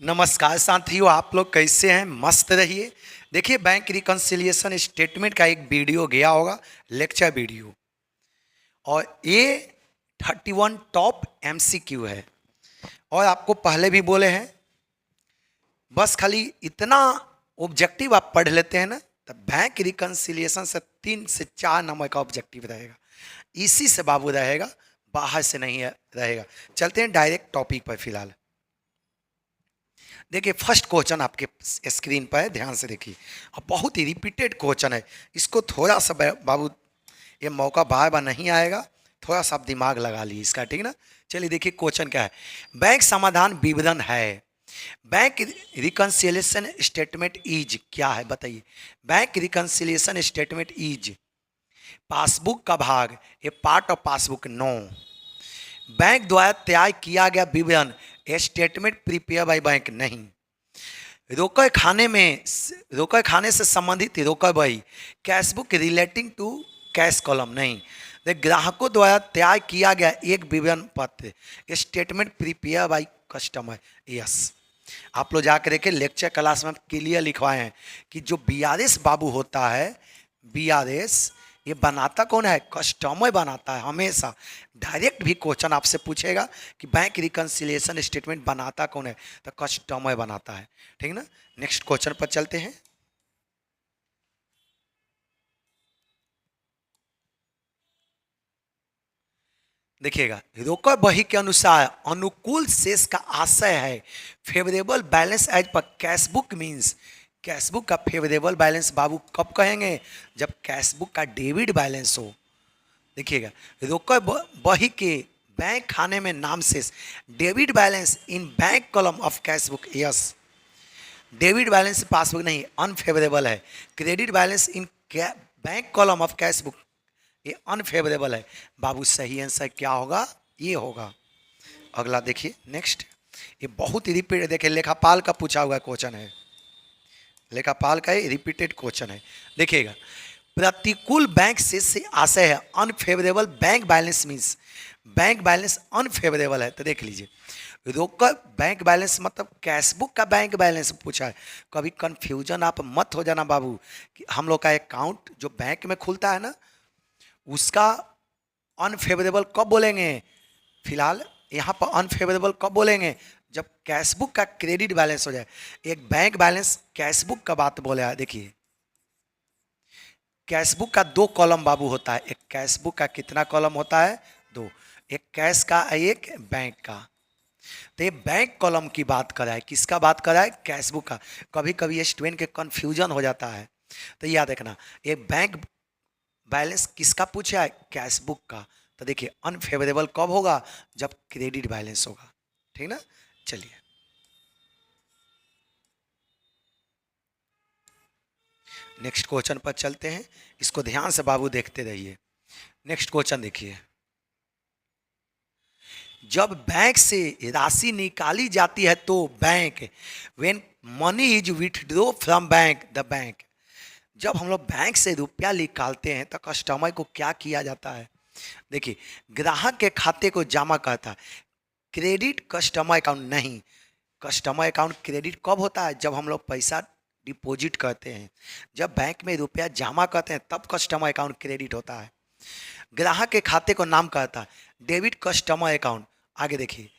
नमस्कार साथियों, आप लोग कैसे हैं? मस्त रहिए। देखिए, बैंक रिकन्सिलिएशन स्टेटमेंट का एक वीडियो गया होगा, लेक्चर वीडियो, और ये 31 टॉप एमसीक्यू है। और आपको पहले भी बोले हैं, बस खाली इतना ऑब्जेक्टिव आप पढ़ लेते हैं ना, तो बैंक रिकन्सिलिएशन से 3 से 4 नंबर का ऑब्जेक्टिव रहेगा। इसी से बाबू रहेगा, बाहर से नहीं रहेगा। चलते हैं डायरेक्ट टॉपिक पर। फिलहाल देखिए, फर्स्ट क्वेश्चन आपके स्क्रीन पर है, ध्यान से देखिए। अब बहुत ही रिपीटेड क्वेश्चन है, इसको थोड़ा सा बाबू, ये मौका बार बार नहीं आएगा, थोड़ा सा आप दिमाग लगा लीजिए इसका, ठीक ना। चलिए देखिए क्वेश्चन क्या है। बैंक समाधान विवरण है। बैंक रिकन्सिलिएशन स्टेटमेंट इज क्या है, बताइए। Bank reconciliation statement is passbook का भाग, a part of passbook. No. Bank द्वारा तैयार किया गया विवरण, स्टेटमेंट प्रिपेयर बाय बैंक। नहीं। रोकड़ खाने से संबंधित रोकड़ बही, cashbook relating to cash column. नहीं। ग्राहकों द्वारा तैयार किया गया एक विवरण पत्र, statement prepared by customer. Yes. आप लोग जाकर देखिए, लेक्चर क्लास में क्लियर लिखवाए हैं कि जो बीआरएस बाबू होता है, बीआरएस ये बनाता कौन है? कस्टमर बनाता है हमेशा। डायरेक्ट भी क्वेश्चन आपसे पूछेगा कि बैंक रिकन्सिलिएशन स्टेटमेंट बनाता कौन है, तो कस्टमर बनाता है, ठीक ना। नेक्स्ट क्वेश्चन पर चलते हैं। देखिएगा, रोकड़ बही के अनुसार अनुकूल शेष का आशय है favourable balance as per cashbook means. Cashbook का फेवरेबल बैलेंस बाबू कब कहेंगे? जब कैशबुक का डेबिट बैलेंस हो। देखिएगा, रोकड़ बही के बैंक खाने में नाम शेष, debit balance in bank column of cashbook. Yes. Debit balance passbook नहीं, अनफेवरेबल है। Credit balance in bank column of cashbook, ये अनफेवरेबल है। बाबू सही आंसर क्या होगा? ये होगा। अगला देखिए, नेक्स्ट। ये बहुत ही रिपीट, देखिए लेखापाल का पूछा हुआ क्वेश्चन है, लेखापाल का रिपीटेड क्वेश्चन है। देखिएगा, प्रतिकूल बैंक शेष से आशय है unfavourable bank balance means. Bank balance unfavourable है, तो देख लीजिए, रोकड़ बैंक बैलेंस मतलब कैशबुक का बैंक बैलेंस पूछा है। कभी कंफ्यूजन आप मत हो जाना बाबू, कि हम लोग का अकाउंट जो बैंक में खुलता है ना, उसका अनफेवरेबल कब बोलेंगे? फिलहाल यहाँ पर अनफेवरेबल कब बोलेंगे? जब कैशबुक का क्रेडिट बैलेंस हो जाए। एक बैंक बैलेंस कैशबुक का बात बोले है। देखिए, कैशबुक का 2 कॉलम बाबू होता है। एक कैशबुक का कितना कॉलम होता है? 2। एक कैश का, एक बैंक का। तो ये बैंक कॉलम की बात कर रहा है, किसका बात कर रहा है? कैशबुक का। कभी कभी स्टूडेंट के कंफ्यूजन हो जाता है, तो याद रखना, ये बैंक बैलेंस किसका पूछा है? कैशबुक का। तो देखिए, अनफेवरेबल कब होगा? जब क्रेडिट बैलेंस होगा, ठीक ना। चलिए नेक्स्ट क्वेश्चन पर चलते हैं, इसको ध्यान से बाबू देखते रहिए। नेक्स्ट क्वेश्चन देखिए। जब बैंक से राशि निकाली जाती है तो bank, when money is withdraw from bank the bank, जब हम लोग बैंक से रुपया निकालते हैं तो कस्टमर को क्या किया जाता है? देखिए, ग्राहक के खाते को जमा करता है। क्रेडिट कस्टमर अकाउंट नहीं। कस्टमर अकाउंट क्रेडिट कब होता है? जब हम लोग पैसा डिपॉजिट करते हैं, जब बैंक में रुपया जमा करते हैं, तब कस्टमर अकाउंट क्रेडिट होता है। ग्राहक के खाते को नाम कहता है डेबिट कस्टमर अकाउंट। आगे देखिए,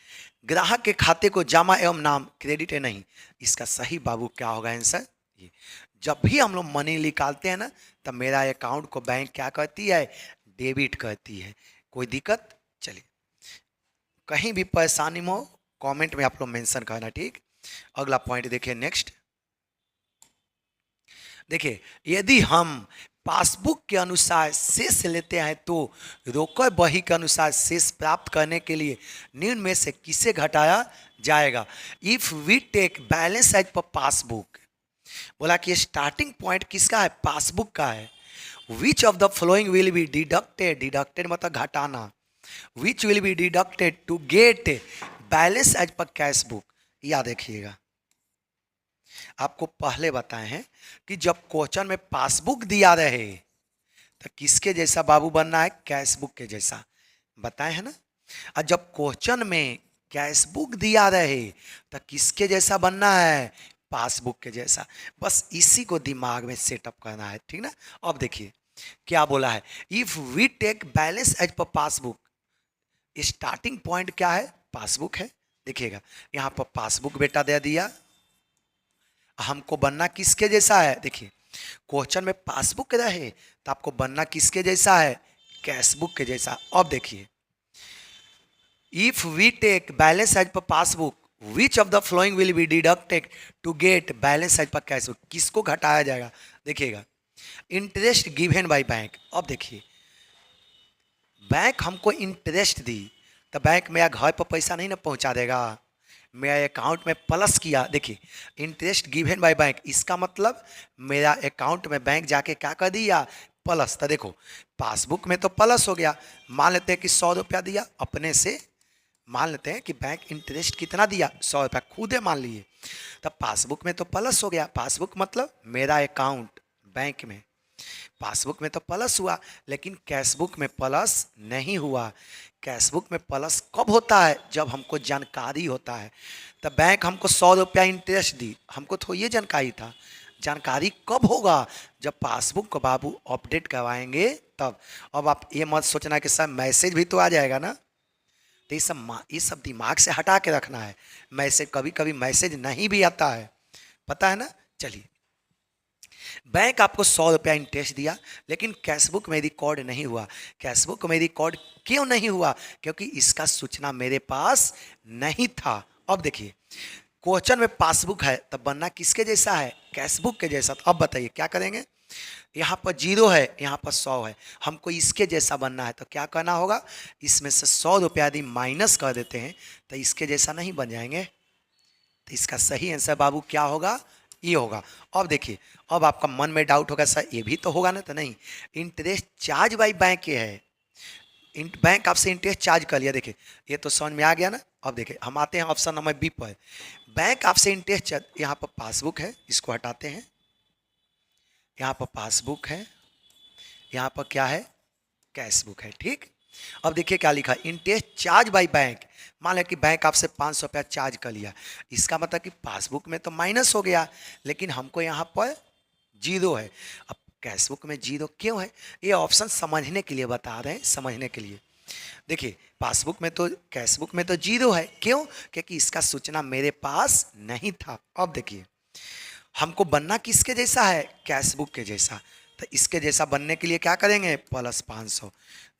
ग्राहक के खाते को जमा एवं नाम, क्रेडिट है नहीं। इसका सही बाबू क्या होगा आंसर? ये, जब भी हम लोग मनी निकालते हैं ना, तब मेरा अकाउंट को बैंक क्या कहती है? डेबिट कहती है। कोई दिक्कत? चलिए, कहीं भी परेशानी हो कमेंट में आप लोग मेंशन करना, ठीक। अगला पॉइंट देखिए, नेक्स्ट। देखिए, यदि हम पासबुक के अनुसार शेष लेते हैं तो रोकड़ बही के अनुसार शेष प्राप्त करने के लिए निम्न में से किसे घटाया जाएगा? If we take balance as per passbook, बोला कि स्टार्टिंग पॉइंट किसका है? पासबुक का है। Which of the following will be deducted, deducted मतलब घटाना, which will be deducted to get balance as per cash book. याद रखिएगा, आपको पहले बताए हैं कि जब क्वेश्चन में पासबुक दिया रहे तो किसके जैसा बाबू बनना है? कैश बुक के जैसा बताए हैं ना। और जब क्वेश्चन में कैशबुक दिया रहे तो किसके जैसा बनना है, पासबुक के जैसा। बस इसी को दिमाग में सेटअप करना है, ठीक ना। अब देखिए क्या बोला है, if we take balance as per passbook, starting point क्या है, पासबुक है। देखिएगा यहाँ पर पासबुक बेटा दे दिया, हमको बनना किसके जैसा है, देखिए क्वेश्चन में पासबुक रहे तो आपको बनना किसके जैसा है, कैशबुक के जैसा। अब देखिए if we take balance as per passbook which of the following will be deducted to get balance as per cashbook, किसको घटाया जाएगा, देखिएगा इंटरेस्ट गिवन बाय बैंक। अब देखिए बैंक हमको इंटरेस्ट दी तो बैंक मेरा घर पर पैसा नहीं ना पहुंचा देगा, मेरा अकाउंट में प्लस किया। देखिए इंटरेस्ट गिवन बाय बैंक, इसका मतलब मेरा अकाउंट में बैंक जाके क्या कर दिया, प्लस। तो देखो पासबुक में तो प्लस हो गया, मान लेते हैं कि 100 रुपया दिया अपने से, मान लेते हैं कि बैंक इंटरेस्ट कितना दिया, 100 रुपया खुद है मान लिए, तब पासबुक में तो प्लस हो गया। पासबुक मतलब मेरा अकाउंट बैंक में, पासबुक में तो प्लस हुआ, लेकिन कैशबुक में प्लस नहीं हुआ। कैशबुक में प्लस कब होता है, जब हमको जानकारी होता है। तब बैंक हमको 100 रुपया इंटरेस्ट दी, हमको तो ये जानकारी था। जानकारी कब होगा, जब पासबुक को बाबू अपडेट करवाएंगे तब। अब आप ये मत सोचना कि सर मैसेज भी तो आ जाएगा ना, तो ये सब दिमाग से हटा के रखना है। मैसेज कभी कभी मैसेज नहीं भी आता है, पता है ना। चलिए बैंक आपको 100 रुपया इंटरेस्ट दिया, लेकिन कैशबुक में रिकॉर्ड नहीं हुआ। कैशबुक में रिकॉर्ड क्यों नहीं हुआ, क्योंकि इसका सूचना मेरे पास नहीं था। अब देखिए क्वेश्चन में पासबुक है तब बनना किसके जैसा है, कैशबुक के जैसा। तो अब बताइए क्या करेंगे, यहाँ पर 0 है, यहाँ पर 100 है, हमको इसके जैसा बनना है तो क्या करना होगा, इसमें से 100 रुपया यदि माइनस कर देते हैं तो इसके जैसा नहीं बन जाएंगे। तो इसका सही आंसर बाबू क्या होगा, ये होगा। अब देखिए अब आपका मन में डाउट होगा सर ये भी तो होगा ना, तो नहीं, इंटरेस्ट चार्ज बाई बैंक ये है, बैंक आपसे इंटरेस्ट चार्ज कर लिया। देखिए ये तो समझ में आ गया ना। अब देखिए हम आते हैं ऑप्शन नंबर बी पर, बैंक आपसे इंटरेस्ट, यहाँ पर पासबुक है, इसको हटाते हैं, यहाँ पर पासबुक है, यहाँ पर क्या है, कैशबुक है, ठीक। अब देखिए क्या लिखा, इंटरेस्ट चार्ज बाय बैंक। मान लें कि बैंक आपसे 500 रुपया चार्ज कर लिया, इसका मतलब कि पासबुक में तो माइनस हो गया, लेकिन हमको यहाँ पर 0 है। अब कैशबुक में 0 क्यों है, ये ऑप्शन समझने के लिए बता रहे हैं, समझने के लिए। देखिए पासबुक में तो, कैशबुक में तो 0 है, क्यों, क्योंकि इसका सूचना मेरे पास नहीं था। अब देखिए हमको बनना किसके जैसा है, कैशबुक के जैसा। तो इसके जैसा बनने के लिए क्या करेंगे, प्लस 500,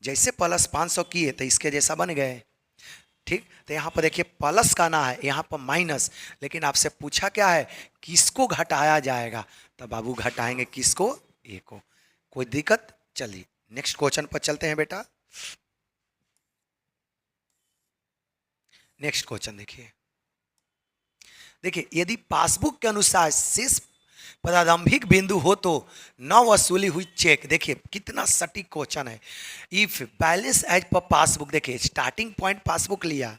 जैसे प्लस 500 किए तो इसके जैसा बन गए, ठीक। तो यहाँ पर देखिए प्लस का ना है, यहाँ पर माइनस, लेकिन आपसे पूछा क्या है, किसको घटाया जाएगा, तो बाबू घटाएंगे किसको, ए को। कोई दिक्कत, चलिए नेक्स्ट क्वेश्चन पर चलते हैं बेटा। नेक्स्ट क्वेश्चन देखिए, देखिए यदि पासबुक के अनुसार शेष प्रारंभिक बिंदु हो तो न वसूली हुई चेक। देखिए कितना सटीक क्वेश्चन है। If balance as per passbook, देखिए स्टार्टिंग पॉइंट पासबुक लिया,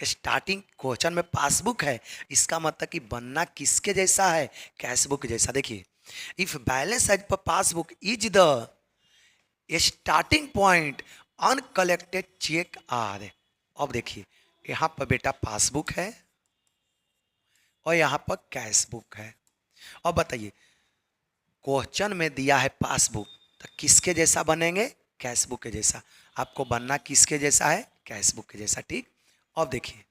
स्टार्टिंग क्वेश्चन में पासबुक है, इसका मतलब कि बनना किसके जैसा है, कैशबुक जैसा। देखिए if balance as per passbook is the starting point uncollected cheque are. अब देखिए यहाँ पर बेटा पासबुक है और यहाँ पर कैशबुक है। अब बताइए क्वेश्चन में दिया है पासबुक, तो किसके जैसा बनेंगे, कैशबुक के जैसा। आपको बनना किसके जैसा है, कैशबुक के जैसा, ठीक। अब देखिए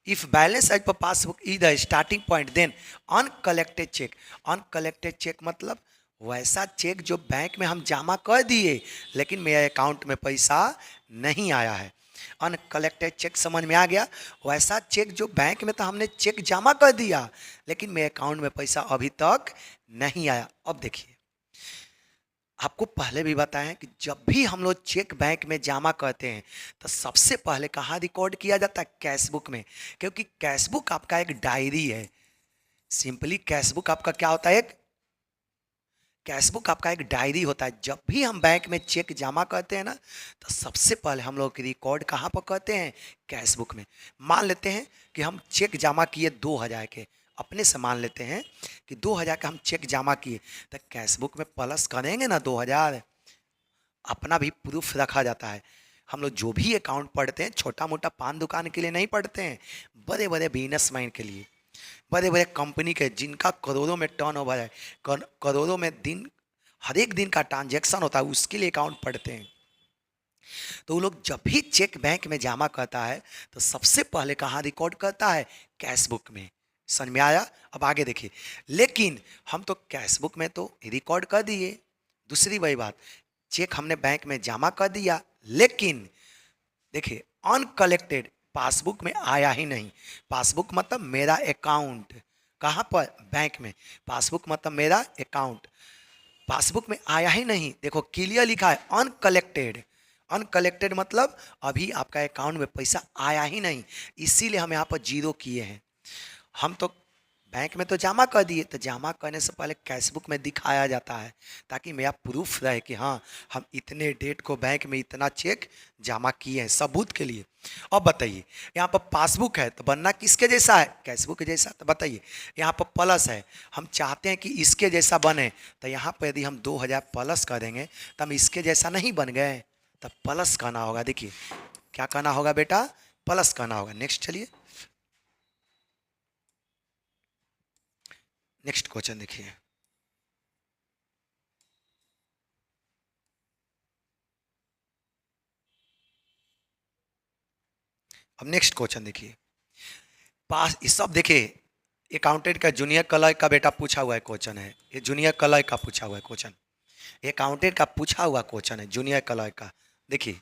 if balance as per passbook is the starting point then uncollected cheque. Uncollected cheque मतलब वैसा चेक जो बैंक में हम जमा कर दिए लेकिन मेरे अकाउंट में पैसा नहीं आया है। अनकलेक्टेड चेक समझ में आ गया, वैसा चेक जो बैंक में तो हमने चेक जमा कर दिया लेकिन मेरे अकाउंट में पैसा अभी तक नहीं आया। अब देखिए आपको पहले भी बताएं कि जब भी हम लोग चेक बैंक में जमा करते हैं तो सबसे पहले कहाँ रिकॉर्ड किया जाता है, कैशबुक में, क्योंकि कैशबुक आपका एक डायरी है। सिंपली कैशबुक आपका क्या होता है, एक कैशबुक आपका एक डायरी होता है। जब भी हम बैंक में चेक जमा करते हैं ना तो सबसे पहले हम लोग रिकॉर्ड कहाँ पर करते हैं, कैशबुक में। मान लेते हैं कि हम चेक जमा किए 2000 के, अपने से मान लेते हैं कि 2000 का हम चेक जमा किए, तो कैशबुक में प्लस करेंगे ना 2000, अपना भी प्रूफ रखा जाता है। हम लोग जो भी अकाउंट पढ़ते हैं छोटा मोटा पान दुकान के लिए नहीं पढ़ते हैं, बड़े बड़े बिजनेसमैन के लिए, बड़े बड़े कंपनी के जिनका करोड़ों में टर्नओवर है, करोड़ों में दिन, हर एक दिन का ट्रांजैक्शन होता है, उसके लिए अकाउंट पढ़ते हैं। तो वो लोग जब भी चेक बैंक में जमा करता है तो सबसे पहले कहाँ रिकॉर्ड करता है? कैश बुक में। समझ में आया? अब आगे देखिए, लेकिन हम तो कैश बुक में तो रिकॉर्ड कर दिए, दूसरी वही बात, चेक हमने बैंक में जमा कर दिया, लेकिन देखिए अनकलेक्टेड पासबुक में आया ही नहीं। पासबुक मतलब मेरा अकाउंट, कहाँ पर? बैंक में। पासबुक मतलब मेरा अकाउंट, पासबुक में आया ही नहीं। देखो क्लियर लिखा है अनकलेक्टेड, अनकलेक्टेड मतलब अभी आपका अकाउंट में पैसा आया ही नहीं, इसीलिए हम यहाँ पर जीरो किए हैं। हम तो बैंक में तो जमा कर दिए, तो जमा करने से पहले कैश बुक में दिखाया जाता है ताकि मेरा प्रूफ रहे कि हाँ हम इतने डेट को बैंक में इतना चेक जमा किए हैं, सबूत के लिए। अब बताइए यहाँ पर पासबुक है तो बनना किसके जैसा है? कैश बुक के जैसा। तो बताइए यहाँ पर प्लस है, हम चाहते हैं कि इसके जैसा बने, तो यहाँ पर यदि हम 2000 प्लस कर देंगे तो हम इसके जैसा नहीं बन गए, तब प्लस करना होगा। देखिए क्या करना होगा बेटा? प्लस करना होगा। नेक्स्ट चलिए, नेक्स्ट क्वेश्चन देखिए। अब नेक्स्ट क्वेश्चन देखिए, पास ये सब देखिए अकाउंटेंट का जूनियर क्लर्क का बेटा पूछा हुआ है क्वेश्चन है, ये जूनियर क्लर्क का पूछा हुआ है क्वेश्चन, अकाउंटेंट का पूछा हुआ क्वेश्चन है जूनियर क्लर्क का। देखिए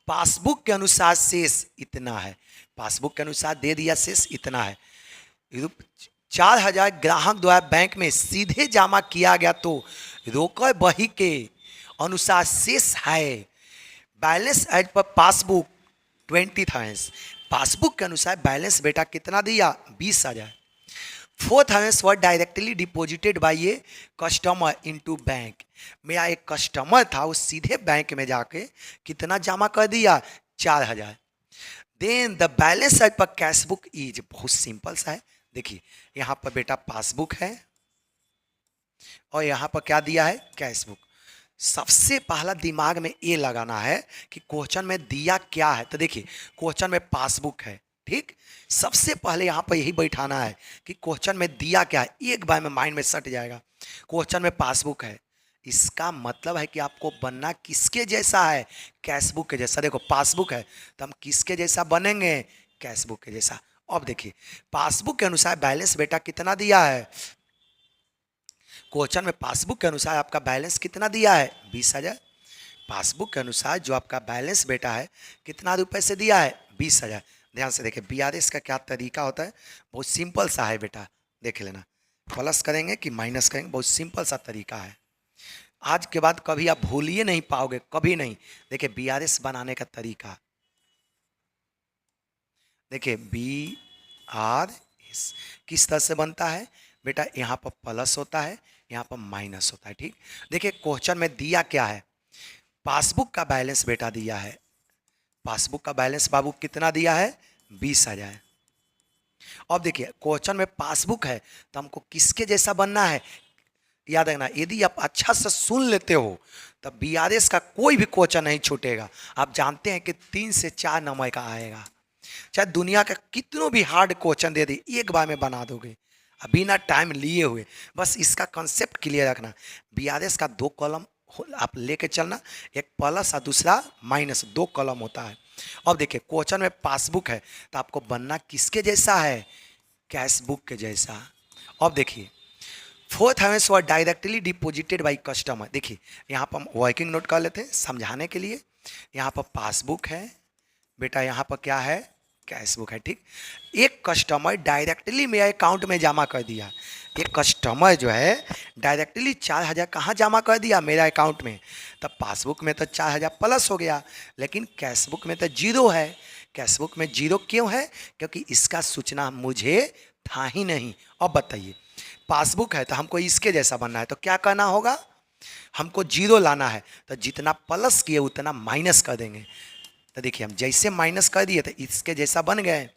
पासबुक के अनुसार शेष इतना है, पासबुक के अनुसार दे दिया शेष इतना है, 4000 ग्राहक द्वारा बैंक में सीधे जमा किया गया तो रोकड़ बही के अनुसार शेष है। Balance as per passbook 20,000, passbook के अनुसार बैलेंस बेटा कितना दिया? 20,000। 4,000 were directly deposited by a customer into bank, मेरा एक कस्टमर था वो सीधे बैंक में जाके कितना जमा कर दिया? 4,000। Then the balance as per cash book is, बहुत सिंपल सा है। देखिए यहाँ पर बेटा पासबुक है और यहाँ पर क्या दिया है? Cash book. सबसे पहला दिमाग में ये लगाना है कि क्वेश्चन में दिया क्या है। तो देखिए क्वेश्चन में पासबुक है, ठीक, सबसे पहले यहाँ पर यही बैठाना है कि क्वेश्चन में दिया क्या है, एक बार में माइंड में सट जाएगा। क्वेश्चन में पासबुक है, इसका मतलब है कि आपको बनना किसके जैसा है? कैश बुक के जैसा। देखो पासबुक है तो हम किसके जैसा बनेंगे? कैश बुक के जैसा। अब देखिए पासबुक के अनुसार बैलेंस बेटा कितना दिया है? क्वेश्चन में पासबुक के अनुसार आपका बैलेंस कितना दिया है? 20,000। पासबुक के अनुसार जो आपका बैलेंस बेटा है कितना रुपए से दिया है? 20,000। ध्यान से देखिए बीआरएस का क्या तरीका होता है, बहुत सिंपल सा है बेटा, देख लेना। प्लस करेंगे कि माइनस करेंगे, बहुत सिंपल सा तरीका है, आज के बाद कभी आप भूलिए नहीं पाओगे, कभी नहीं। देखिए बीआरएस बनाने का तरीका देखिए, बी आर एस किस तरह से बनता है बेटा? यहाँ पर प्लस होता है, यहाँ पर माइनस होता है, ठीक। देखिए क्वेश्चन में दिया क्या है? पासबुक का बैलेंस बेटा दिया है, पासबुक का बैलेंस बाबू कितना दिया है? 20,000। अब देखिए क्वेश्चन में पासबुक है तो हमको किसके जैसा बनना है? याद रखना, यदि आप अच्छा से सुन लेते हो तब बीआरएस का कोई भी क्वेश्चन नहीं छूटेगा। आप जानते हैं कि 3 से 4 नंबर का आएगा, चाहे दुनिया का कितनों भी हार्ड क्वेश्चन दे दे एक बार में बना दोगे बिना टाइम लिए हुए। बस इसका कंसेप्ट क्लियर रखना, बीआरएस का 2 कॉलम आप लेके चलना, एक प्लस और दूसरा माइनस, 2 कॉलम होता है। अब देखिए क्वेश्चन में पासबुक है तो आपको बनना किसके जैसा है? कैश बुक के जैसा। अब देखिए 4,000 were directly deposited by customer. देखिए यहाँ पर हम वर्किंग नोट कर लेते हैं समझाने के लिए। यहाँ पर पासबुक है बेटा, यहाँ पर क्या है? कैश बुक है, ठीक। एक कस्टमर डायरेक्टली मेरे अकाउंट में जमा कर दिया, एक कस्टमर जो है डायरेक्टली 4,000 कहाँ जमा कर दिया? मेरा अकाउंट में। तब पासबुक में तो 4,000 प्लस हो गया, लेकिन कैश बुक में तो जीरो है। कैश बुक में जीरो क्यों है? क्योंकि इसका सूचना मुझे था ही नहीं। अब बताइए पासबुक है तो हमको इसके जैसा बनना है तो क्या करना होगा? हमको जीरो लाना है, तो जितना प्लस किए उतना माइनस कर देंगे। तो देखिए हम जैसे माइनस कर दिए तो इसके जैसा बन गए,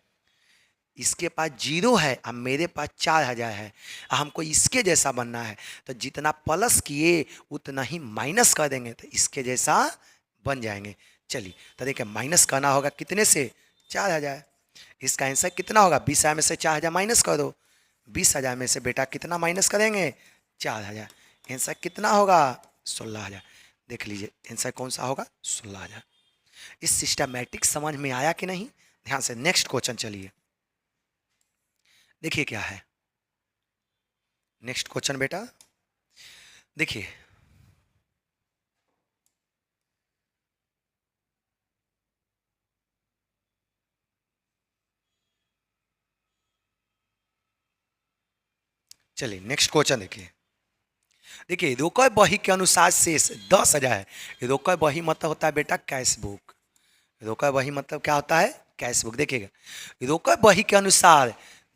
इसके पास जीरो है और मेरे पास 4,000 है, हमको इसके जैसा बनना है तो जितना प्लस किए उतना ही माइनस कर देंगे तो इसके जैसा बन जाएंगे। चलिए तो देखिए माइनस करना होगा कितने से, 4000। इसका आंसर कितना होगा, 20,000 में से 4000 माइनस कर दो। 20,000 में से बेटा कितना माइनस करेंगे, 4000। आंसर कितना होगा, 16,000। देख लीजिए आंसर कौन सा होगा, 16,000। इस सिस्टमैटिक समझ में आया कि नहीं, ध्यान से नेक्स्ट क्वेश्चन चलिए देखिए क्या है नेक्स्ट क्वेश्चन बेटा। देखिए चलिए नेक्स्ट क्वेश्चन देखिए। देखिए रोकड़ बही के अनुसार शेष 10,000 है। रोकड़ बही मतलब होता है बेटा कैश बुक। रोकड़ बही मतलब क्या होता है, कैश बुक। देखिएगा रोकड़ बही के अनुसार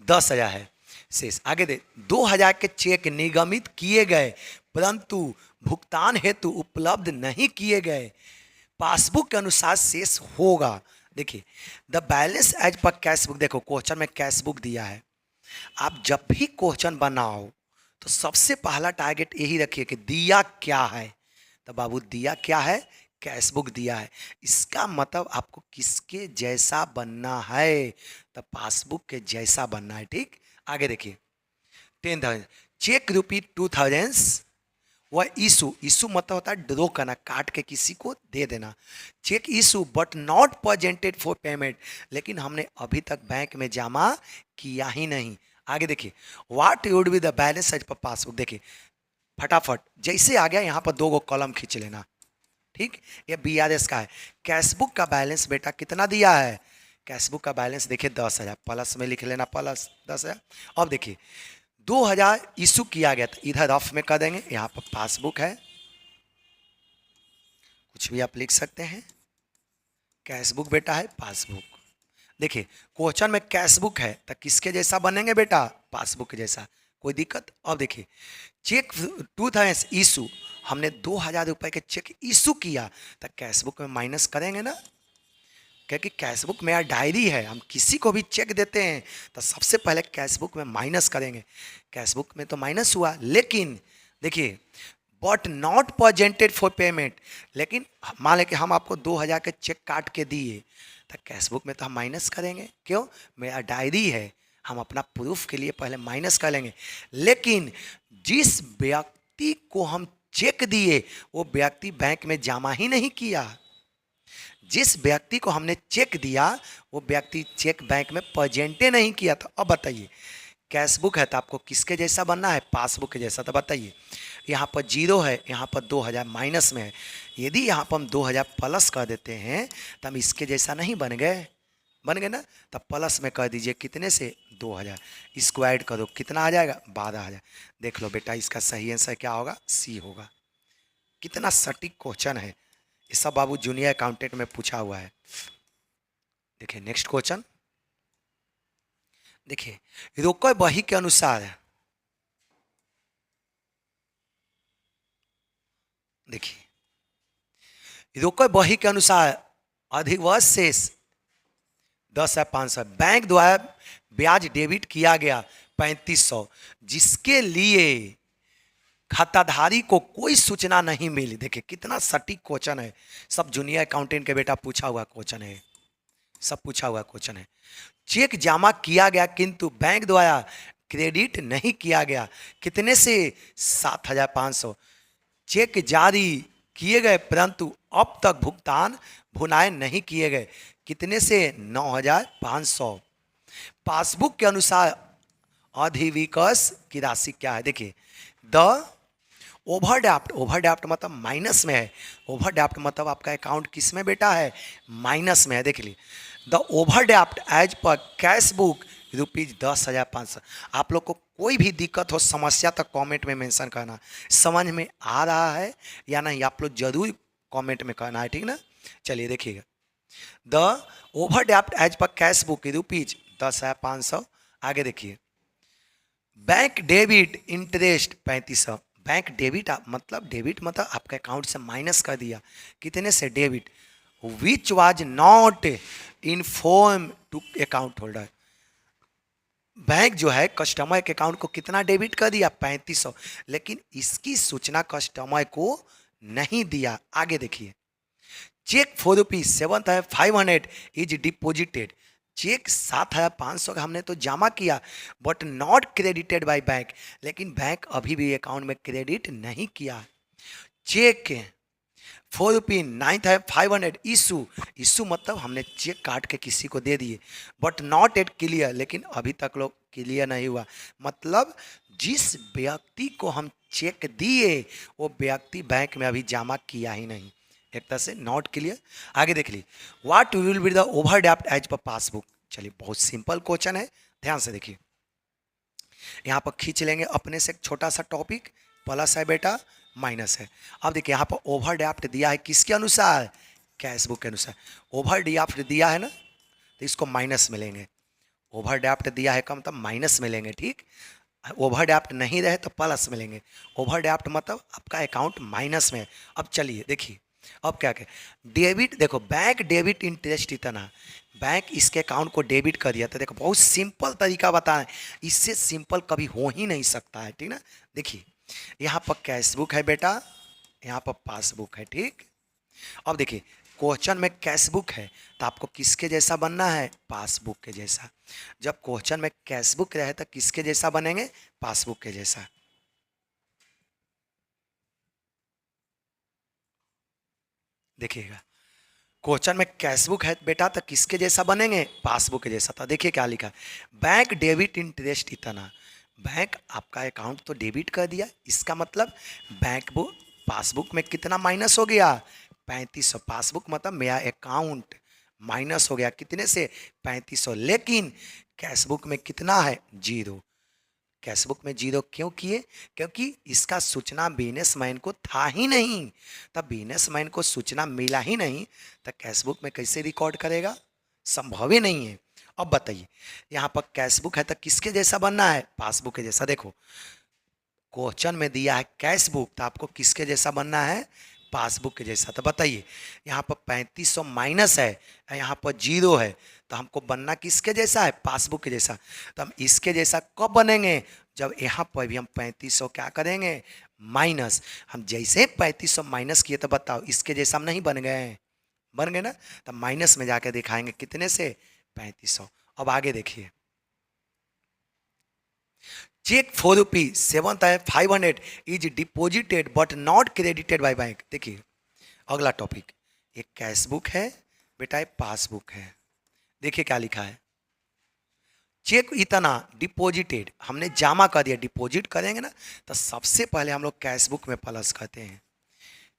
10,000 है शेष। आगे दे 2,000 के चेक निगमित किए गए परंतु भुगतान हेतु उपलब्ध नहीं किए गए, पासबुक के अनुसार शेष होगा। देखिए the balance as per cash book. देखो क्वेश्चन में कैश बुक दिया है। आप जब भी क्वेश्चन बनाओ तो सबसे पहला टारगेट यही रखिए कि दिया क्या है। तो बाबू दिया क्या है, कैश बुक दिया है। इसका मतलब आपको किसके जैसा बनना है, तो पासबुक के जैसा बनना है। ठीक, आगे देखिए 10,000 चेक रुपी 2,000 वह इशू। इशू मतलब होता है ड्रॉ करना, काट के किसी को दे देना। Cheque issue but not presented for payment. लेकिन हमने अभी तक बैंक में जमा किया ही नहीं। आगे देखिए what would be the balance as per passbook. देखिए फटाफट जैसे आ गया यहाँ पर 2 गो कॉलम खींच लेना। ठीक, ये BRS का है। कैशबुक का बैलेंस बेटा कितना दिया है, कैशबुक का बैलेंस देखिए 10,000, प्लस में लिख लेना प्लस 10,000। अब देखिए 2,000 इशू किया गया था, इधर रफ में कर देंगे। यहाँ पर पासबुक है, कुछ भी आप लिख सकते हैं। कैशबुक बेटा है पासबुक। देखिए क्वेश्चन में कैशबुक है तो किसके जैसा बनेंगे बेटा, पासबुक के जैसा। कोई दिक्कत। अब देखिए चेक 2,000 इशू, हमने 2,000 रुपए के चेक इशू किया तो कैशबुक में माइनस करेंगे ना, क्योंकि कैशबुक मेरा डायरी है। हम किसी को भी चेक देते हैं तो सबसे पहले कैशबुक में माइनस करेंगे। कैशबुक में तो माइनस हुआ, लेकिन देखिए but not presented for payment. लेकिन मान लें कि हम आपको 2,000 के चेक काट के दिए तो कैशबुक में तो हम माइनस करेंगे। क्यों, मेरा डायरी है, हम अपना प्रूफ के लिए पहले माइनस कर लेंगे। लेकिन जिस व्यक्ति को हम चेक दिए वो व्यक्ति बैंक में जमा ही नहीं किया। जिस व्यक्ति को हमने चेक दिया वो व्यक्ति चेक बैंक में प्रेजेंटे नहीं किया। तो अब बताइए कैशबुक है तो आपको किसके जैसा बनना है, पासबुक के जैसा। तो बताइए यहाँ पर 0 है, यहाँ पर 2,000 माइनस में है। यदि यहाँ पर हम 2,000 प्लस कर देते हैं तो हम इसके जैसा नहीं बन गए, बन गए ना। तब प्लस में कर दीजिए कितने से, 2,000। इसको ऐड करो कितना आ जाएगा, 12,000। देख लो बेटा इसका सही आंसर क्या होगा, सी होगा। कितना सटीक क्वेश्चन है, ये सब बाबू जूनियर अकाउंटेंट में पूछा हुआ है। देखिए नेक्स्ट क्वेश्चन। देखिए रोकड़ बही के अनुसार, देखिए रोकड़ बही के अनुसार अधिवर्ष शेष 10,500, बैंक द्वारा ब्याज डेबिट किया गया 3,500, जिसके लिए खाताधारी को कोई सूचना नहीं मिली। देखिए कितना सटीक क्वेश्चन है, सब जूनियर अकाउंटेंट के बेटा पूछा हुआ क्वेश्चन है, सब पूछा हुआ क्वेश्चन है। चेक जमा किया गया किंतु बैंक द्वारा क्रेडिट नहीं किया गया, कितने से, 7,500। चेक जारी किए गए परंतु अब तक भुगतान भुनाए नहीं किए गए, कितने से, 9,500। पासबुक के अनुसार अधिविकस की राशि क्या है। देखिए द ओवरड्राफ्ट, ओवरड्राफ्ट मतलब माइनस में है। ओवरड्राफ्ट मतलब आपका अकाउंट किस में बेटा है, माइनस में है। देख लीजिए the overdraft as per cash book ₹10,500। आप लोग को कोई भी दिक्कत हो, समस्या तक कमेंट में मेंशन करना। समझ में आ रहा है या नहीं आप लोग जरूर कमेंट में करना है, ठीक ना। चलिए देखिएगा the overdraft as per cash book ₹10,500। आगे देखिए bank debit interest 3,500। Bank debit मतलब, डेबिट मतलब आपके अकाउंट से माइनस कर दिया, कितने से, debit. Which was not inform to account holder. Bank जो है कस्टमर के अकाउंट को कितना डेबिट कर दिया, 3,500, लेकिन इसकी सूचना कस्टमर को नहीं दिया। आगे देखिए cheque 4 rupees 7,500 is deposited. Cheque 7,500 का हमने तो जमा किया but not credited by bank, लेकिन बैंक अभी भी अकाउंट में क्रेडिट नहीं किया। चेक 4 रुपीज 9,500 इशू, इशू मतलब हमने चेक काट के किसी को दे दिए बट नॉट एट क्लियर, लेकिन अभी तक लोग क्लियर नहीं हुआ। मतलब जिस व्यक्ति को हम चेक दिए वो व्यक्ति बैंक में अभी जमा किया ही नहीं, एक तरह से नॉट क्लियर। आगे देख ली, what will be the overdraft as per passbook. चलिए बहुत सिंपल क्वेश्चन है, ध्यान से देखिए। यहाँ पर खींच लेंगे अपने से एक छोटा सा टॉपिक, प्लस है बेटा माइनस है। अब देखिए यहाँ पर ओवरड्राफ्ट दिया है किसके अनुसार, कैश बुक के अनुसार। ओवरड्राफ्ट दिया है ना तो इसको माइनस में लेंगे, ओवरड्राफ्ट दिया है कम तो माइनस में लेंगे, ठीक। ओवरड्राफ्ट नहीं रहे तो प्लस में लेंगे। ओवरड्राफ्ट मतलब आपका अकाउंट माइनस में है। अब चलिए देखिए, अब क्या क्या डेबिट, देखो बैंक डेबिट इंटरेस्ट इतना, बैंक इसके अकाउंट को डेबिट कर दिया। तो देखो बहुत सिंपल तरीका बताएं, इससे सिंपल कभी हो ही नहीं सकता है, ठीक ना। देखिए यहाँ पर कैश बुक है बेटा, यहाँ पर पासबुक है, ठीक। अब देखिए क्वेश्चन में कैश बुक है तो आपको किसके जैसा बनना है, पासबुक के जैसा। जब क्वेश्चन में कैश बुक रहे तो किसके जैसा बनेंगे, पासबुक के जैसा। देखिएगा क्वेश्चन में कैश बुक है बेटा तो किसके जैसा बनेंगे, पासबुक के जैसा। तो देखिए क्या लिखा है, बैंक डेबिट इंटरेस्ट इतना। बैंक आपका अकाउंट तो डेबिट कर दिया, इसका मतलब बैंक बुक पासबुक में कितना माइनस हो गया, 3500। पासबुक मतलब मेरा अकाउंट माइनस हो गया कितने से, 3500। लेकिन कैश बुक में कितना है, जीरो। कैश बुक में जीरो क्यों किए, क्योंकि इसका सूचना बिजनेसमैन को था ही नहीं। तब बिजनेसमैन को सूचना मिला ही नहीं तो कैश बुक में कैसे रिकॉर्ड करेगा, संभव ही नहीं है। अब बताइए यहाँ पर कैश बुक है तो किसके जैसा बनना है, पासबुक के जैसा। देखो क्वेश्चन में दिया है कैश बुक तो आपको किसके जैसा बनना है, पासबुक के जैसा। तो बताइए यहाँ पर 3500 माइनस है, यहाँ पर जीरो है, तो हमको बनना किसके जैसा है, पासबुक के जैसा। तो हम इसके जैसा कब बनेंगे, जब यहाँ पर भी हम 3500 क्या करेंगे, माइनस। हम जैसे 3500 माइनस किए तो बताओ इसके जैसा हम नहीं बन गए, बन गए ना। तो माइनस में जाकर दिखाएंगे कितने से, 3500। अब आगे देखिए, cheque 4 rupees 7,500 is deposited but not credited by bank. देखिए अगला टॉपिक, एक कैश बुक है बेटा, एक पासबुक है। देखिए क्या लिखा है, चेक इतना डिपोजिटेड, हमने जमा कर दिया। डिपॉजिट करेंगे ना तो सबसे पहले हम लोग कैश बुक में प्लस करते हैं।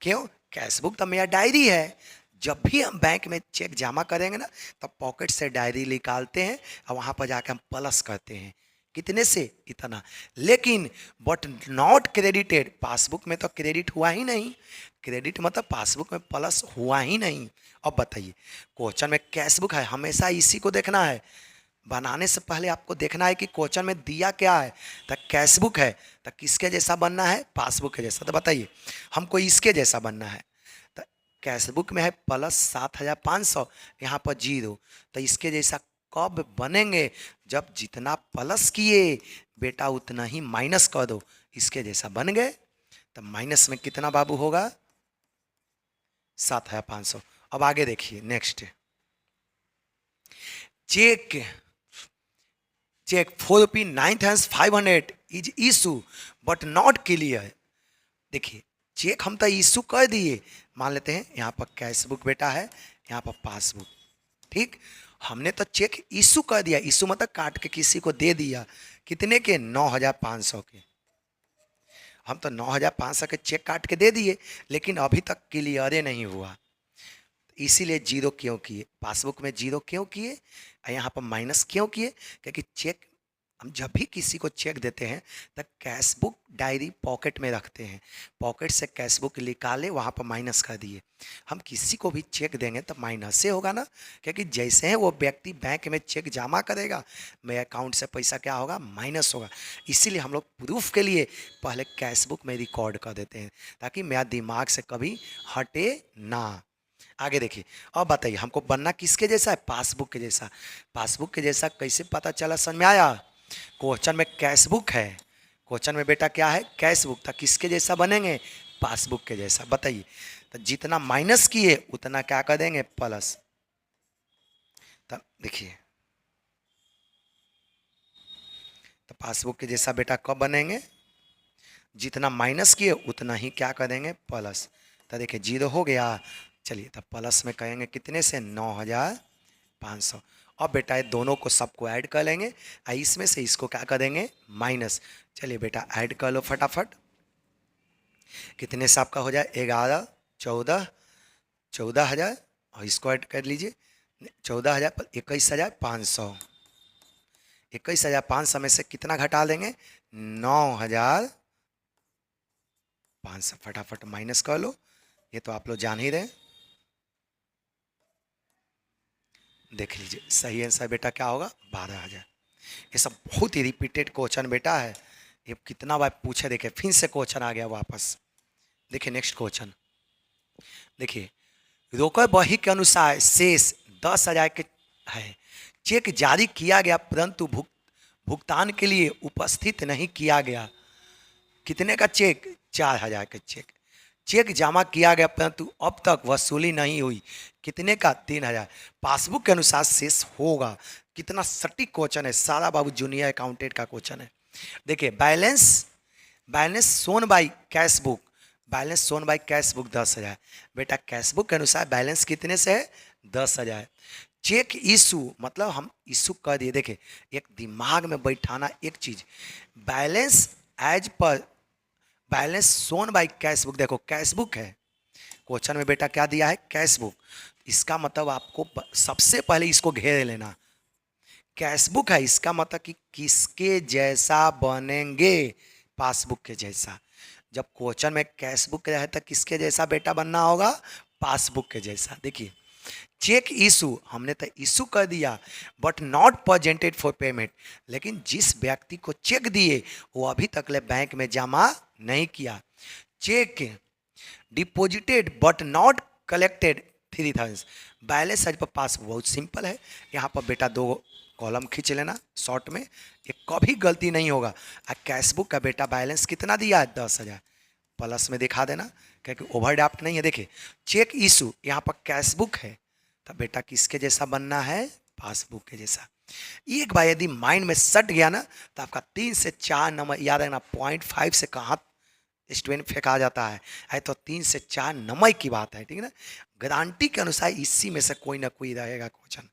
क्यों, कैश बुक तो मेरा डायरी है। जब भी हम बैंक में चेक जमा करेंगे ना तब पॉकेट से डायरी निकालते हैं और वहाँ पर जाकर हम प्लस करते हैं, कितने से, इतना। लेकिन बट नॉट क्रेडिटेड, पासबुक में तो क्रेडिट हुआ ही नहीं। क्रेडिट मतलब पासबुक में प्लस हुआ ही नहीं। अब बताइए क्वेश्चन में कैश बुक है, हमेशा इसी को देखना है। बनाने से पहले आपको देखना है कि क्वेश्चन में दिया क्या है। तो कैश बुक है तो किसके जैसा बनना है, पासबुक के जैसा। तो बताइए हमको इसके जैसा बनना है। तो कैश बुक में है प्लस 7,500, यहाँ पर जीरो। तो इसके जैसा कब बनेंगे, जब जितना प्लस किए बेटा उतना ही माइनस कर दो, इसके जैसा बन गए। तो माइनस में कितना बाबू होगा, 7,500। अब आगे देखिए next, cheque 4 rupees 9,500 is issue but not clear. देखिए चेक हम तो इशू कर दिए, मान लेते हैं यहाँ पर कैश बुक बेटा है, यहाँ पर पासबुक, ठीक। हमने तो चेक इशू कर दिया, इशू मतलब काट के किसी को दे दिया, कितने के, 9,500 के। हम तो 9,500 के चेक काट के दे दिए, लेकिन अभी तक क्लियर नहीं हुआ, इसीलिए जीरो क्यों किए, पासबुक में जीरो क्यों किए, यहाँ पर माइनस क्यों किए, क्योंकि चेक हम जब भी किसी को चेक देते हैं तो कैश बुक डायरी पॉकेट में रखते हैं, पॉकेट से कैश बुक निकाले वहाँ पर माइनस कर दिए। हम किसी को भी चेक देंगे तो माइनस से होगा ना, क्योंकि जैसे हैं वो व्यक्ति बैंक में चेक जमा करेगा मेरे अकाउंट से पैसा क्या होगा, माइनस होगा। इसीलिए हम लोग प्रूफ के लिए पहले कैश बुक में रिकॉर्ड कर देते हैं ताकि मेरा दिमाग से कभी हटे ना। आगे देखिए, अब बताइए हमको बनना किसके जैसा है, पासबुक के जैसा। पासबुक के जैसा कैसे पता चला, समझ में आया। क्वेश्चन में कैश बुक है, क्वेश्चन में बेटा क्या है, कैश बुक, था किसके जैसा बनेंगे, पासबुक के जैसा। बताइए, तो जितना माइनस किए उतना क्या कर देंगे, प्लस। तब देखिए, तो पासबुक के जैसा बेटा कब बनेंगे, जितना माइनस किए उतना ही क्या कर देंगे, प्लस। तो देखिए 0 हो गया। चलिए, तब प्लस में कहेंगे कितने से, 9,500। अब बेटा ये दोनों को सबको ऐड कर लेंगे और इसमें से इसको क्या कर देंगे, माइनस। चलिए बेटा ऐड कर लो फटाफट। कितने से आपका हो जाए, 11, 14, 14,000, और इसको ऐड कर लीजिए, 14,000 पर 21,500। 21,500 में से कितना घटा देंगे, 9,500। फटाफट माइनस कर लो, ये तो आप लोग जान ही रहे। देख लीजिए सही आंसर बेटा क्या होगा, 12,000। ये सब बहुत ही रिपीटेड क्वेश्चन बेटा है, ये कितना बार पूछे, देखे फिर से क्वेश्चन आ गया वापस। देखिए नेक्स्ट क्वेश्चन, देखिए रोकड़ बही के अनुसार शेष 10,000 के है। चेक जारी किया गया परंतु भुगतान के लिए उपस्थित नहीं किया गया। कितने का चेक, 4,000 का चेक। चेक जमा किया गया परंतु अब तक वसूली नहीं हुई। कितने का, 3,000। पासबुक के अनुसार शेष होगा। कितना सटीक क्वेश्चन है, सारा बाबू जूनियर अकाउंटेंट का क्वेश्चन है। देखिए balance, balance shown by cash book, balance shown by cash book 10,000। बेटा कैश बुक के अनुसार बैलेंस कितने से है, 10,000। चेक इशू मतलब हम इशू कर दिए। देखिए एक दिमाग में बैठाना एक चीज, balance as per balance shown by cash book. देखो कैश बुक है, क्वेश्चन में बेटा क्या दिया है, कैश बुक। इसका मतलब आपको सबसे पहले इसको घेर लेना, कैश बुक है, इसका मतलब कि किसके जैसा बनेंगे, पासबुक के जैसा। जब क्वेश्चन में कैश बुक रहे तो किसके जैसा बेटा बनना होगा, पासबुक के जैसा। देखिए चेक इशू, हमने तो इशू कर दिया but not presented for payment, लेकिन जिस व्यक्ति को चेक दिए वो अभी तक ले बैंक में जमा नहीं किया। Cheque deposited but not collected 3,000। Balance as per pass, बहुत सिंपल है, यहाँ पर बेटा 2 कॉलम खींच लेना शॉर्ट में, ये कभी गलती नहीं होगा। और कैश बुक का बेटा बैलेंस कितना दिया है, 10,000, प्लस में दिखा देना क्योंकि ओवरड्राफ्ट नहीं है। देखिए चेक इशू, यहाँ पर कैश बुक है तो बेटा किसके जैसा बनना है, पासबुक के जैसा। एक बार यदि माइंड में सट गया ना तो आपका 3 से 4 नंबर याद रखना। 0.5 से कहाँ स्टूडेंट फेंका जाता है तो 3 से 4 नंबर की बात है, ठीक है ना। गारंटी के अनुसार इसी में से कोई ना कोई रहेगा क्वेश्चन,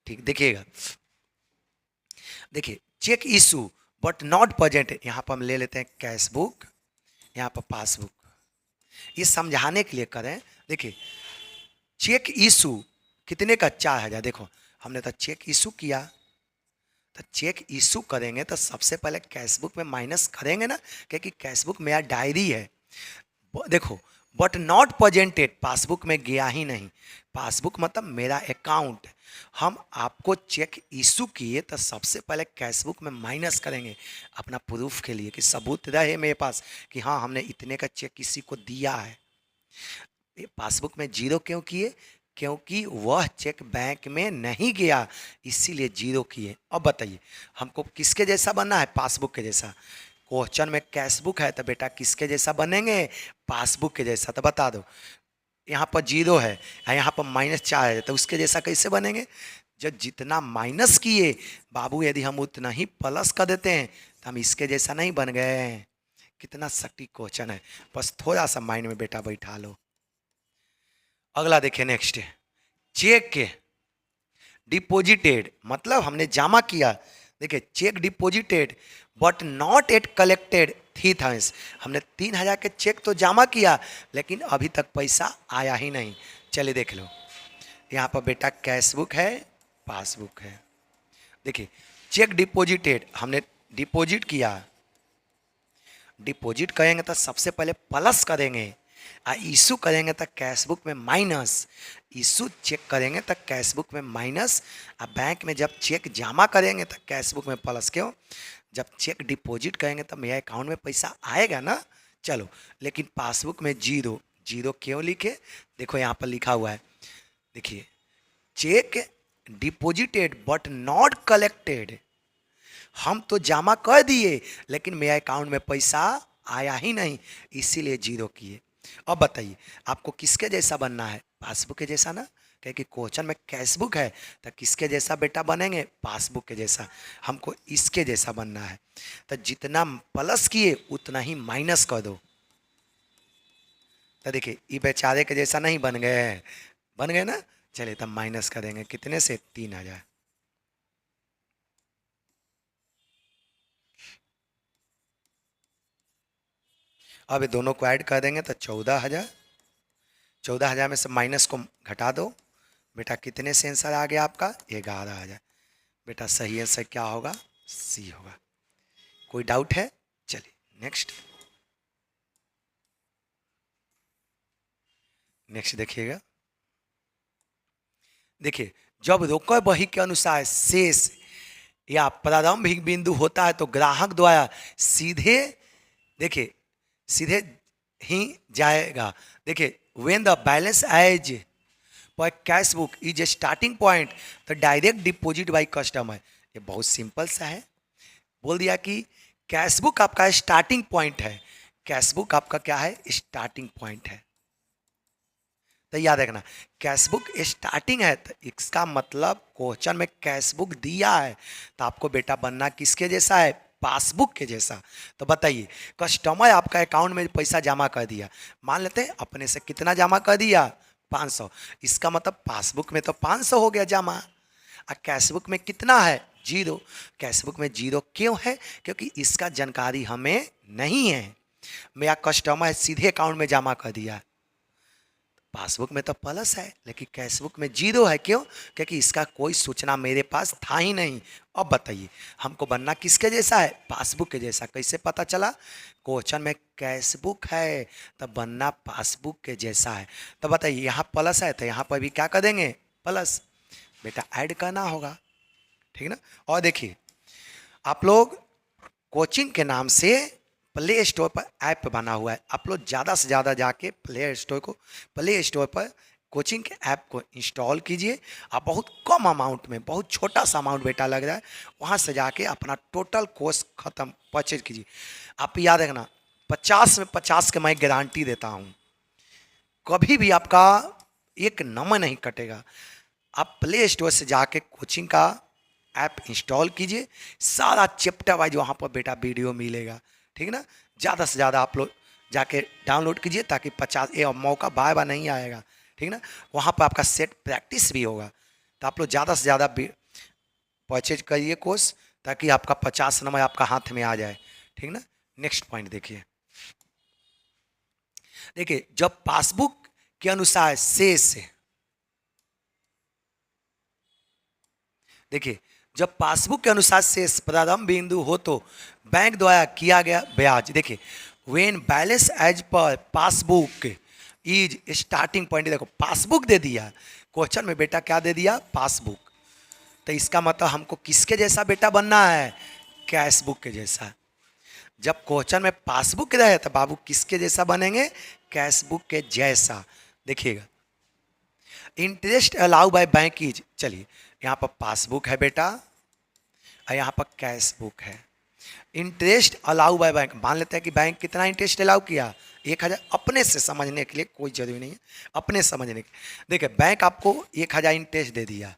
ठीक देखिएगा। देखिए cheque issue but not present, यहाँ पर हम ले लेते हैं कैश बुक, यहाँ पर पासबुक, ये समझाने के लिए करें। देखिए चेक इशू कितने का, 4,000। देखो हमने तो चेक इशू किया, तो चेक इशू करेंगे तो सबसे पहले कैश बुक में माइनस करेंगे ना, क्योंकि कैश बुक मेरा डायरी है। देखो बट नॉट प्रेजेंटेड, पासबुक में गया ही नहीं, पासबुक मतलब मेरा अकाउंट। हम आपको चेक इशू किए तो सबसे पहले कैश बुक में माइनस करेंगे अपना प्रूफ के लिए कि सबूत रहे मेरे पास कि हाँ हमने इतने का चेक किसी को दिया है। पासबुक में 0 क्यों किए, क्योंकि वह चेक बैंक में नहीं गया, इसीलिए 0 किए। अब बताइए हमको किसके जैसा बनना है, पासबुक के जैसा। क्वेश्चन में कैश बुक है तो बेटा किसके जैसा बनेंगे, पासबुक के जैसा। तो बता दो, यहाँ पर 0 है और यहाँ पर -4 है, तो उसके जैसा कैसे बनेंगे। जब जितना माइनस किए बाबू यदि हम उतना ही प्लस कर देते हैं तो हम इसके जैसा नहीं बन गए। कितना सटीक क्वेश्चन है, बस थोड़ा सा माइंड में बेटा बैठा लो। अगला देखिए नेक्स्ट, चेक डिपॉजिटेड मतलब हमने जमा किया। देखिए check deposited but not at collected 3,000। हमने 3,000 के चेक तो जमा किया लेकिन अभी तक पैसा आया ही नहीं। चलिए देख लो, यहाँ पर बेटा कैश बुक है, पासबुक है। देखिए चेक डिपॉजिटेड, हमने डिपॉजिट किया, डिपॉजिट करेंगे तो सबसे पहले प्लस करेंगे, इशू करेंगे तो कैश बुक में माइनस, इशू चेक करेंगे तो कैश बुक में माइनस, अब बैंक में जब चेक जमा करेंगे तो कैश बुक में प्लस। क्यों, जब चेक डिपॉजिट करेंगे तो मेरे अकाउंट में पैसा आएगा ना। चलो लेकिन पासबुक में 0, 0 क्यों लिखे, देखो यहाँ पर लिखा हुआ है। देखिए check deposited but not collected, हम तो जमा कर दिए लेकिन मेरे अकाउंट में पैसा आया ही नहीं, इसीलिए 0 किए। अब बताइए आपको किसके जैसा बनना है? पासबुक के जैसा ना, क्योंकि क्वेश्चन में कैशबुक है तो किसके जैसा बेटा बनेंगे? पासबुक के जैसा। हमको इसके जैसा बनना है, तो जितना प्लस किए उतना ही माइनस कर दो। तो देखिए ये बेचारे के जैसा नहीं बन गए हैं, बन गए ना। चलिए तब माइनस करेंगे कितने से? 3000। अब ये दोनों को ऐड कर देंगे तो 14,000। 14,000 में से माइनस को घटा दो बेटा, कितने से आंसर आ गया आपका? 11,000। बेटा सही आंसर क्या होगा? सी होगा। कोई डाउट है? चलिए नेक्स्ट। नेक्स्ट देखिएगा। देखिए जब रोकड़ बही के अनुसार शेष या प्रारंभिक बिंदु होता है तो ग्राहक द्वारा सीधे, देखिए सीधे ही जाएगा। देखिए when the balance as per cash book is a starting point तो डायरेक्ट डिपॉजिट बाय कस्टमर। ये बहुत सिंपल सा है, बोल दिया कि कैश बुक आपका स्टार्टिंग पॉइंट है। कैश बुक आपका क्या है? स्टार्टिंग पॉइंट है। तो याद रखना कैश बुक स्टार्टिंग है तो इसका मतलब क्वेश्चन में कैश बुक दिया है तो आपको बेटा बनना किसके जैसा है? पासबुक के जैसा। तो बताइए कस्टमर आपका अकाउंट में पैसा जमा कर दिया, मान लेते हैं अपने से कितना जमा कर दिया? 500। इसका मतलब पासबुक में तो 500 हो गया जमा, और कैश बुक में कितना है? 0। कैश बुक में 0 क्यों है? क्योंकि इसका जानकारी हमें नहीं है। मेरा कस्टमर सीधे अकाउंट में जमा कर दिया। पासबुक में तो प्लस है लेकिन कैशबुक में 0 है, क्यों? क्योंकि इसका कोई सूचना मेरे पास था ही नहीं। अब बताइए हमको बनना किसके जैसा है? पासबुक के जैसा। कैसे पता चला? क्वेश्चन में कैशबुक है तो बनना पासबुक के जैसा है। तो बताइए यहाँ प्लस है तो यहाँ पर भी क्या कर देंगे? प्लस। बेटा ऐड करना होगा, ठीक ना। और देखिए आप लोग कोचिंग के नाम से प्ले स्टोर पर ऐप बना हुआ है, आप लोग ज़्यादा से ज़्यादा जाके प्ले स्टोर पर कोचिंग के ऐप को इंस्टॉल कीजिए। आप बहुत कम अमाउंट में, बहुत छोटा सा अमाउंट बेटा लग रहा है, वहाँ से जाके अपना टोटल कोर्स ख़त्म परचेज कीजिए। आप याद रखना 50 में 50 की मैं गारंटी देता हूँ, कभी भी आपका एक नंबर नहीं कटेगा। आप प्ले स्टोर से जाके कोचिंग का ऐप इंस्टॉल कीजिए, सारा चैप्टर वाइज वहाँ पर बेटा वीडियो मिलेगा, ठीक ना। ज़्यादा से ज़्यादा आप लोग जाके डाउनलोड कीजिए ताकि 50 ये मौका बार बार नहीं आएगा, ठीक ना। वहाँ पर आपका सेट प्रैक्टिस भी होगा, तो आप लोग ज़्यादा से ज़्यादा परचेज करिए कोर्स ताकि आपका 50 नंबर आपका हाथ में आ जाए, ठीक ना। नेक्स्ट पॉइंट देखिए। देखिए जब पासबुक के अनुसार शेष, देखिए जब पासबुक के अनुसार शेष प्रारंभ बिंदु हो तो बैंक द्वारा किया गया ब्याज। देखिए when balance as per passbook is starting point, देखो पासबुक दे दिया क्वेश्चन में बेटा, क्या दे दिया? पासबुक। तो इसका मतलब हमको किसके जैसा बेटा बनना है? कैश बुक के जैसा। जब क्वेश्चन में पासबुक रहे तो बाबू किसके जैसा बनेंगे? कैश बुक के जैसा। देखिएगा interest allow by bank is, चलिए यहाँ पर पासबुक है बेटा और यहाँ पर कैश बुक है। इंटरेस्ट अलाउ बाय बैंक, मान लेते हैं कि बैंक कितना इंटरेस्ट अलाउ किया? 1,000। अपने से समझने के लिए कोई जरूरी नहीं है, अपने समझने के। देखिए बैंक आपको 1,000 इंटरेस्ट दे दिया,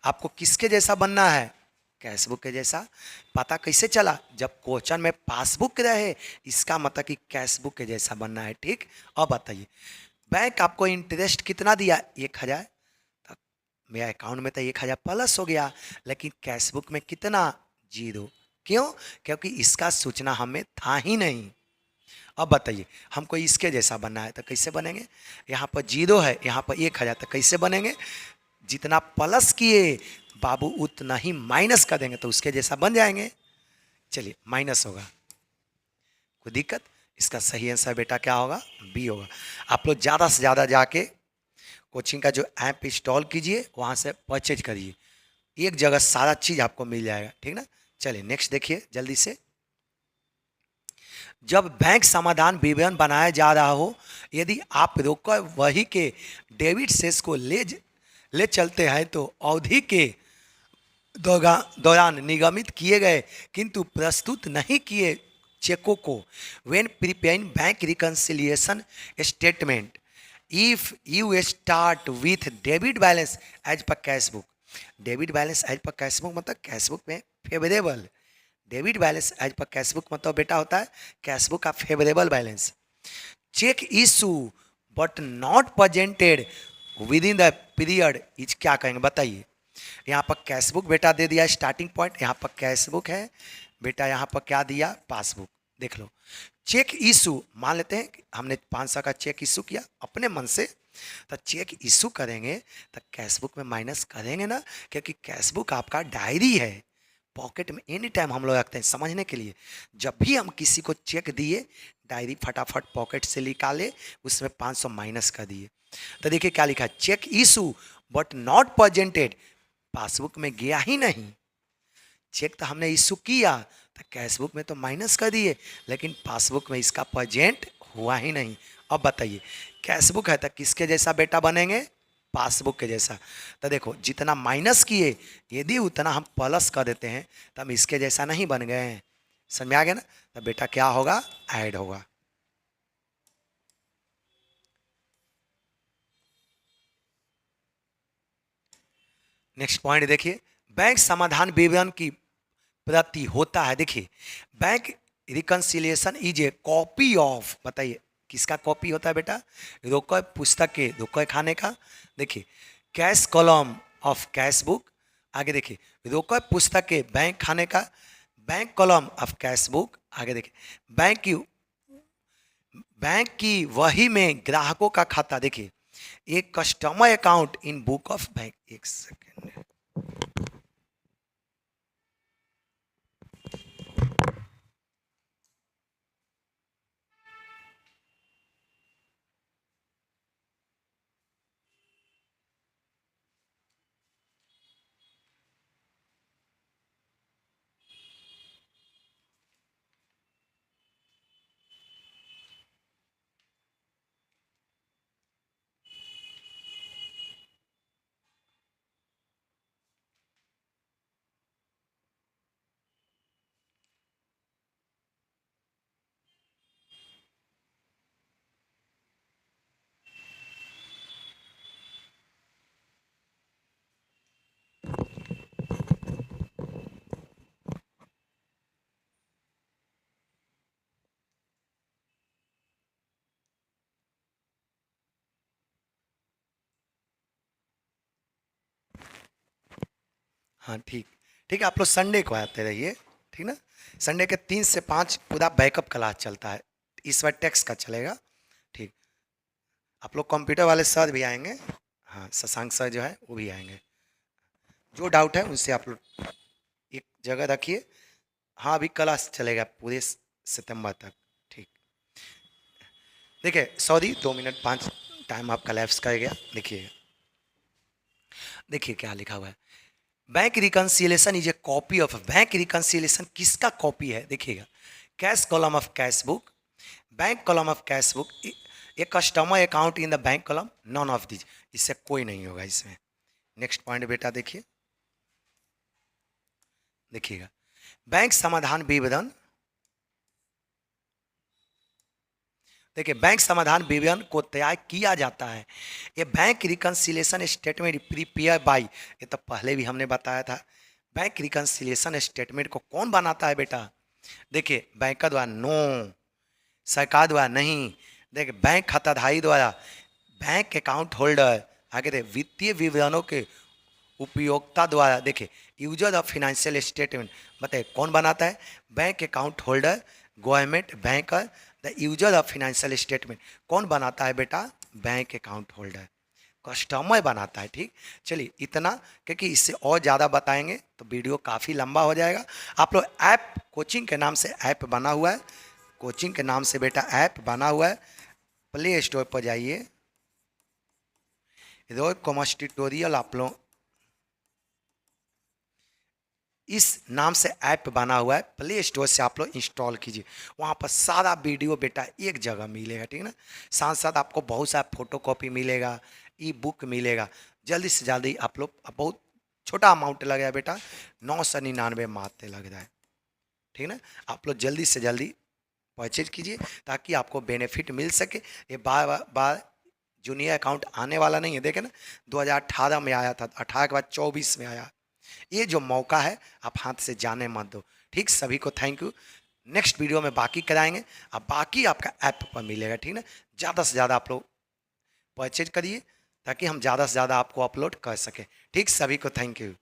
आपको किसके जैसा बनना है? कैश बुक के जैसा। पता कैसे चला? जब क्वेश्चन में पासबुक रहे, इसका मतलब कि कैश बुक के जैसा बनना है, ठीक। अब बताइए बैंक आपको इंटरेस्ट कितना दिया? 1,000। मेरा अकाउंट में तो 1,000 प्लस हो गया, लेकिन कैश बुक में कितना? 0। क्यों? क्योंकि इसका सूचना हमें था ही नहीं। अब बताइए हमको इसके जैसा बनना है तो कैसे बनेंगे? यहाँ पर 0 है, यहाँ पर 1,000, तो कैसे बनेंगे? जितना प्लस किए बाबू उतना ही माइनस कर देंगे तो उसके जैसा बन जाएंगे। चलिए माइनस होगा, कोई दिक्कत? इसका सही आंसर बेटा क्या होगा? बी होगा। आप लोग ज़्यादा से ज़्यादा जाके कोचिंग का जो ऐप इंस्टॉल कीजिए, वहाँ से परचेज करिए, एक जगह सारा चीज़ आपको मिल जाएगा, ठीक ना। चलिए नेक्स्ट देखिए जल्दी से। जब बैंक समाधान विवरण बनाया जा रहा हो, यदि आप रोकड़ वही के डेबिट शेष को ले चलते हैं तो अवधि के दौरान निगमित किए गए किंतु प्रस्तुत नहीं किए चेकों को when preparing bank reconciliation statement if you start with debit balance as per cash book. Debit balance as per cash book मतलब कैश बुक में favourable. Debit balance as per cash book मतलब बेटा होता है कैश बुक का favourable balance. Cheque issue but not presented within the period is क्या कहेंगे बताइए। यहाँ पर कैश बुक बेटा दे दिया स्टार्टिंग पॉइंट, यहाँ पर कैश बुक है बेटा, यहाँ पर क्या दिया पासबुक। देख लो चेक इशू मान लेते हैं कि हमने 500 का चेक इशू किया अपने मन से, तो चेक इशू करेंगे तो कैश बुक में माइनस करेंगे ना, क्योंकि कैश बुक आपका डायरी है, पॉकेट में एनी टाइम हम लोग रखते हैं। समझने के लिए जब भी हम किसी को चेक दिए डायरी फटाफट पॉकेट से निकाले उसमें 500 माइनस कर दिए। तो देखिए क्या लिखा है, cheque issue but not presented, passbook में गया ही नहीं। चेक तो हमने इशू किया तो कैश बुक में तो माइनस कर दिए, लेकिन पासबुक में इसका प्रेजेंट हुआ ही नहीं। अब बताइए कैश बुक है तो किसके जैसा बेटा बनेंगे, पासबुक के जैसा। तो देखो जितना माइनस किए यदि उतना हम प्लस कर देते हैं तो हम इसके जैसा नहीं बन गए हैं। समझ में आ गया ना, तो बेटा क्या होगा, ऐड होगा। नेक्स्ट पॉइंट देखिए, बैंक समाधान विवरण की प्रति होता है। देखिए bank reconciliation is a copy of, बताइए किसका कॉपी होता है बेटा, रुपये पुस्तक के रुपये खाने का। देखिए cash column of cash book, आगे देखिए रुपये पुस्तक के बैंक खाने का, bank column of cash book. आगे देखिए बैंक की वही में ग्राहकों का खाता। देखिए एक customer account in book of bank. एक सेकेंड, हाँ ठीक, ठीक है। आप लोग संडे को आते रहिए, ठीक ना। संडे के 3 से 5 पूरा बैकअप क्लास चलता है, इस बार टेक्स्ट का चलेगा। ठीक, आप लोग कंप्यूटर वाले सर भी आएंगे, हाँ शशांक सर जो है वो भी आएंगे। जो डाउट है उनसे आप लोग एक जगह रखिए। हाँ अभी क्लास चलेगा पूरे सितंबर तक। ठीक, देखिए सॉरी 2 मिनट 5 टाइम आपका लैप्स कर गया। देखिए देखिए क्या लिखा हुआ है, bank reconciliation is a copy of. Bank reconciliation किसका कॉपी है देखिएगा, cash column of cash book, bank column of cash book, a customer account in the bank column, none of this, इससे कोई नहीं होगा इसमें। नेक्स्ट पॉइंट बेटा देखिए, देखिएगा बैंक समाधान विवरण। देखिए बैंक समाधान विवरण को तैयार किया जाता है, ये bank reconciliation statement prepared bye, ये तो पहले भी हमने बताया था। बैंक रिकंसिलेशन स्टेटमेंट को कौन बनाता है बेटा, देखिए बैंक द्वारा नो, सरकार द्वारा नहीं। देखिए बैंक खाताधारी द्वारा, बैंक अकाउंट होल्डर। आगे देखिए वित्तीय विवरणों के उपयोक्ता द्वारा। देखिए यूजर ऑफ फाइनेंशियल स्टेटमेंट, बताइए कौन बनाता है, bank account holder, government banker. The user of financial statement कौन बनाता है बेटा, बैंक अकाउंट होल्डर, कस्टमर बनाता है। ठीक, चलिए इतना, क्योंकि इससे और ज़्यादा बताएंगे तो वीडियो काफ़ी लंबा हो जाएगा। आप लोग ऐप कोचिंग के नाम से ऐप बना हुआ है, कोचिंग के नाम से बेटा ऐप बना हुआ है, प्ले स्टोर पर जाइए, रोज कॉमर्स ट्यूटोरियल आप लोग इस नाम से ऐप बना हुआ है, प्ले स्टोर से आप लोग इंस्टॉल कीजिए। वहाँ पर सारा वीडियो बेटा एक जगह मिलेगा, ठीक है ना। साथ साथ आपको बहुत सारा फोटो कॉपी मिलेगा, ई बुक मिलेगा। जल्दी से जल्दी आप लोग, बहुत छोटा अमाउंट लगेगा बेटा, 999 मात्र लग रहा है, ठीक है ना। आप लोग जल्दी से जल्दी परचेज कीजिए ताकि आपको बेनिफिट मिल सके। ये बार बार जूनियर अकाउंट आने वाला नहीं है, देखे ना 2018 में आया था, 18 के बाद 24 में आया। ये जो मौका है आप हाथ से जाने मत दो। ठीक, सभी को थैंक यू। नेक्स्ट वीडियो में बाकी कराएंगे, अब बाकी आपका ऐप पर मिलेगा। ठीक ना, ज़्यादा से ज़्यादा आप लोग परचेज करिए ताकि हम ज़्यादा से ज़्यादा आपको अपलोड कर सकें। ठीक, सभी को थैंक यू।